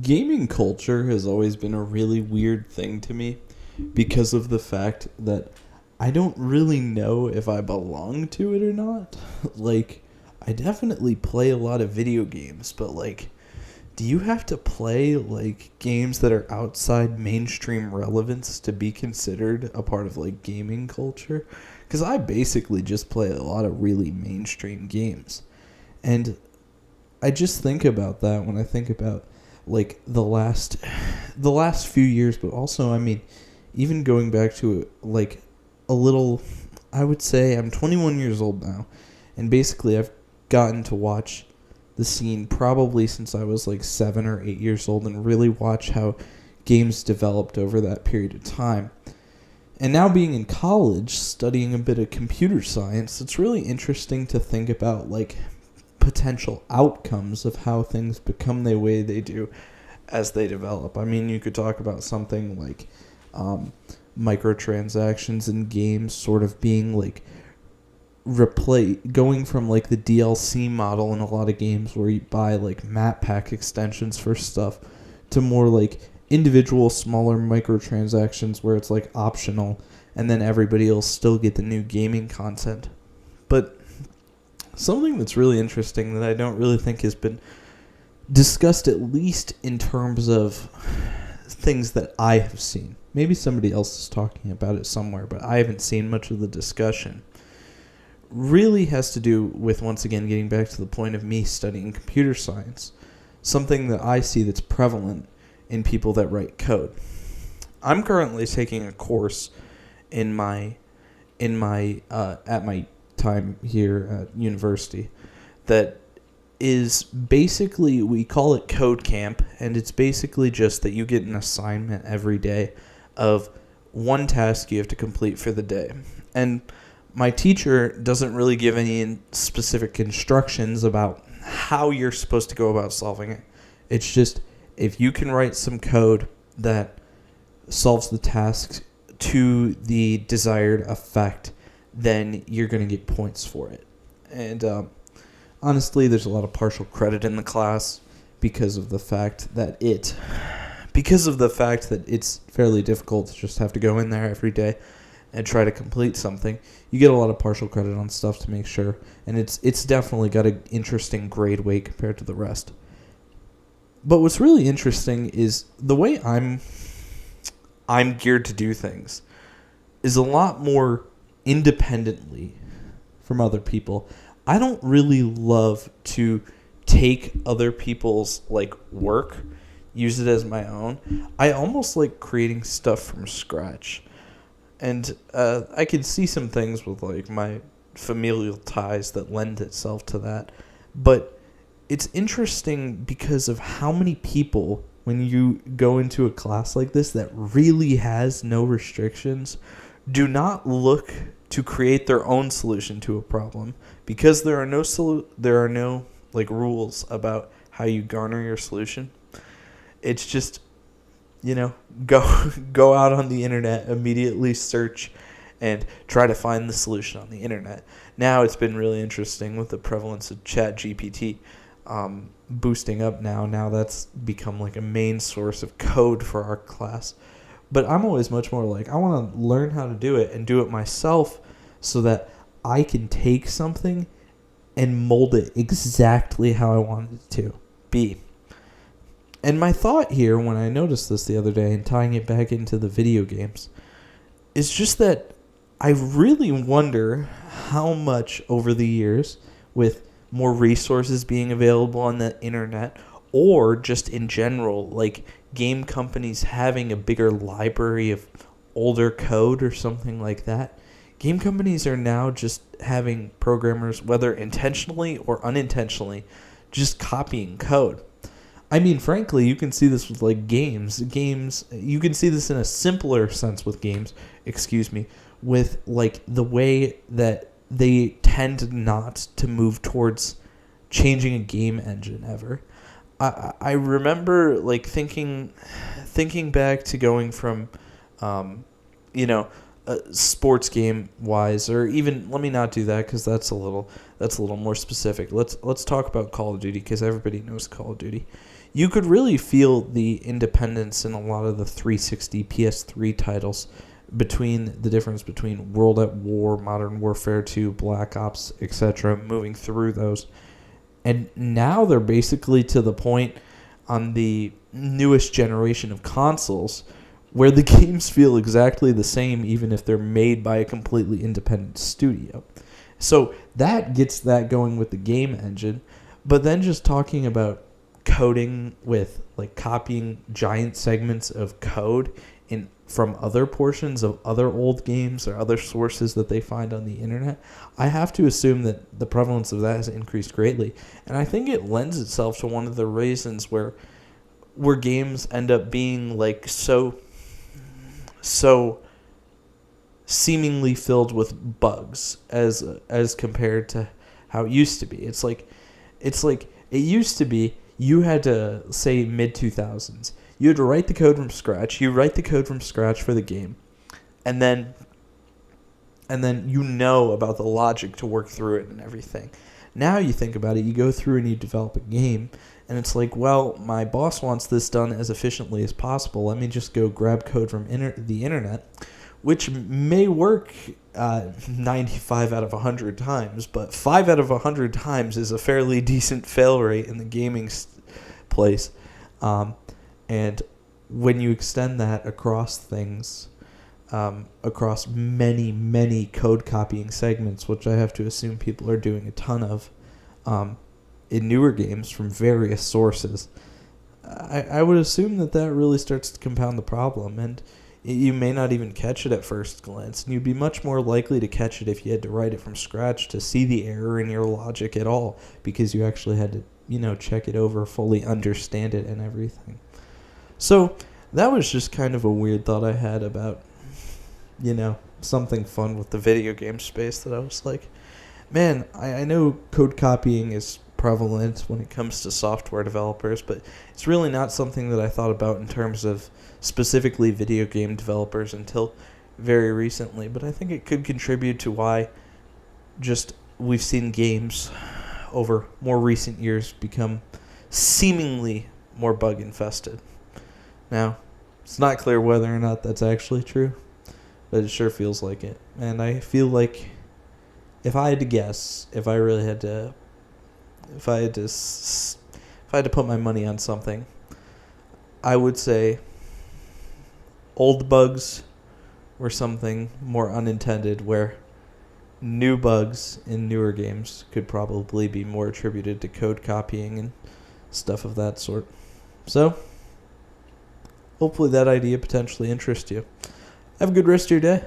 Gaming culture has always been a really weird thing to me because of the fact that I don't really know if I belong to it or not. Like, I definitely play a lot of video games, but like, do you have to play like games that are outside mainstream relevance to be considered a part of like gaming culture? Because I basically just play a lot of really mainstream games. And I just think about that when I think about like the last few years, but also I mean, even going back to like a little, I would say I'm 21 years old now, and basically I've gotten to watch the scene probably since I was like 7 or 8 years old, and really watch how games developed over that period of time. And now being in college, studying a bit of computer science, it's really interesting to think about like potential outcomes of how things become the way they do as they develop. I mean, you could talk about something like microtransactions in games sort of being like going from like the DLC model in a lot of games where you buy like map pack extensions for stuff to more like individual smaller microtransactions where it's like optional and then everybody will still get the new gaming content. But something that's really interesting that I don't really think has been discussed, at least in terms of things that I have seen. Maybe somebody else is talking about it somewhere, but I haven't seen much of the discussion. Really has to do with, once again, getting back to the point of me studying computer science. Something that I see that's prevalent in people that write code. I'm currently taking a course in my at my time here at university that is basically, we call it code camp, and it's basically just that you get an assignment every day of one task you have to complete for the day. And my teacher doesn't really give any specific instructions about how you're supposed to go about solving it. It's just, if you can write some code that solves the task to the desired effect, then you're going to get points for it. And honestly, there's a lot of partial credit in the class because of the fact that it's fairly difficult to just have to go in there every day and try to complete something. You get a lot of partial credit on stuff to make sure, and it's definitely got an interesting grade weight compared to the rest. But what's really interesting is the way I'm geared to do things is a lot more independently from other people. I don't really love to take other people's like work, use it as my own. I almost like creating stuff from scratch. And I can see some things with like my familial ties that lend itself to that. But it's interesting because of how many people, when you go into a class like this that really has no restrictions, do not look to create their own solution to a problem, because there are no like rules about how you garner your solution. It's just, go out on the internet, immediately search and try to find the solution on the internet. Now it's been really interesting with the prevalence of ChatGPT boosting up now. Now that's become like a main source of code for our class. But I'm always much more like, I want to learn how to do it and do it myself so that I can take something and mold it exactly how I want it to be. And my thought here, when I noticed this the other day and tying it back into the video games, is just that I really wonder how much over the years, with more resources being available on the internet, or just in general, like game companies having a bigger library of older code or something like that, game companies are now just having programmers, whether intentionally or unintentionally, just copying code. I mean, frankly, you can see this with like games. You can see this in a simpler sense with games, with like the way that they tend not to move towards changing a game engine ever. I remember like thinking back to going from, a sports game wise, or even, let me not do that because that's a little more specific. Let's talk about Call of Duty, because everybody knows Call of Duty. you could really feel the independence in a lot of the 360 PS3 titles between the difference between World at War, Modern Warfare 2, Black Ops, etc., moving through those. And now they're basically to the point on the newest generation of consoles where the games feel exactly the same even if they're made by a completely independent studio. So that gets that going with the game engine. But then just talking about coding with like copying giant segments of code in from other portions of other old games or other sources that they find on the internet, I have to assume that the prevalence of that has increased greatly. And I think it lends itself to one of the reasons where games end up being like so seemingly filled with bugs as compared to how it used to be. It's like it used to be you had to say mid 2000s. You had to write the code from scratch. You write the code from scratch for the game, and then you know about the logic to work through it and everything. Now you think about it, you go through and you develop a game, and it's like, well, my boss wants this done as efficiently as possible. Let me just go grab code from the internet, which may work 95 out of 100 times, but 5 out of 100 times is a fairly decent fail rate in the gaming place. And when you extend that across things, across many, many code copying segments, which I have to assume people are doing a ton of in newer games from various sources, I would assume that really starts to compound the problem. And you may not even catch it at first glance, and you'd be much more likely to catch it if you had to write it from scratch to see the error in your logic at all, because you actually had to, check it over, fully understand it and everything. So that was just kind of a weird thought I had about, something fun with the video game space, that I was like, man, I know code copying is prevalent when it comes to software developers, but it's really not something that I thought about in terms of specifically video game developers until very recently. But I think it could contribute to why just we've seen games over more recent years become seemingly more bug infested. Now, it's not clear whether or not that's actually true, but it sure feels like it. And I feel like if I had to guess, if I had to put my money on something, I would say old bugs were something more unintended, where new bugs in newer games could probably be more attributed to code copying and stuff of that sort. So, hopefully that idea potentially interests you. Have a good rest of your day.